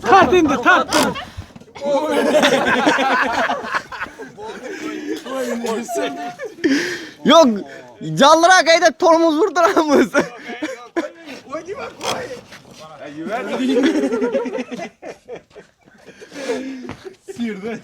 Tart indi tart. Yok canlıra kayda torumuz vurduramız. Sıyırdı.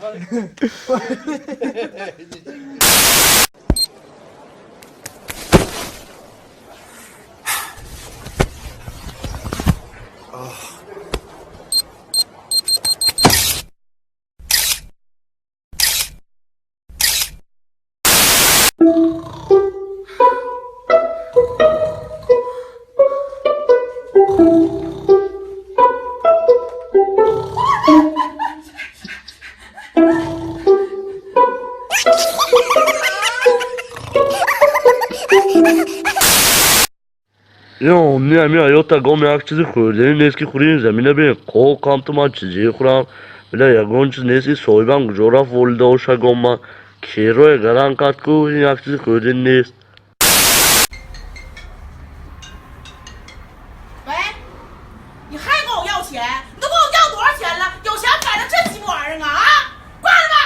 요, 왜냐면 여기다 거면 악취를 그대로 내ski kuruyor zemine bir kol kantıma çiziği kuran bile yagoncu nesi soyban joraf volda oşa gomma kiroya garan katkı akçı kuruyor nes 喂，你还跟我要钱？你都跟我要多少钱了？有钱买的这鸡巴玩意儿啊！啊，挂了吧，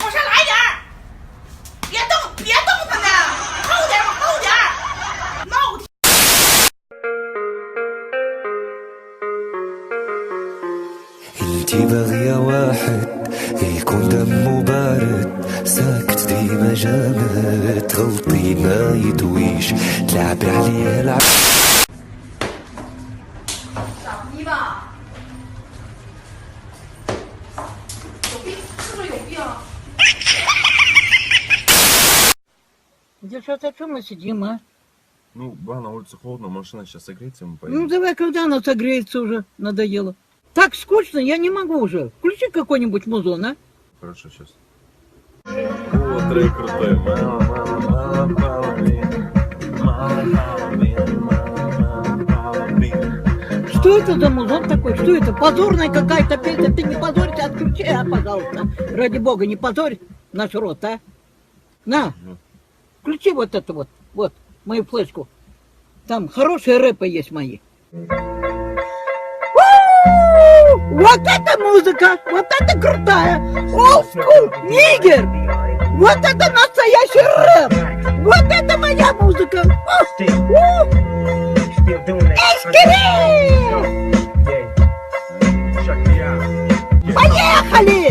往上来点儿，别动他呢，厚点儿，厚点儿，闹挺。 انتي باغية واحد يكون دمه بارد ساكت ديما جامد غلطي ما يدويش تلعبي عليه لعب 傻逼吧？有病，是不是有病？ Девчата, о чем мы сидим, а? Ну, на улице холодно, машина сейчас согреется, мы Ну поедем. давай, когда она согреется уже, надоело. Так скучно, я не могу уже. Включи какой-нибудь музон, а? Хорошо, сейчас. О, трек крутой. Что это за музон такой? Что это? Позорная какая-то песня. Ты не позорься, отключи, пожалуйста. Ради бога, не позорь наш рот, а? На, включи вот это вот, мою флешку. Там хорошие рэпы есть мои. Вот это музыка! Вот это крутая! Old school! Нигер! Вот это настоящий рэп! Вот это моя музыка! Эскри! Поехали!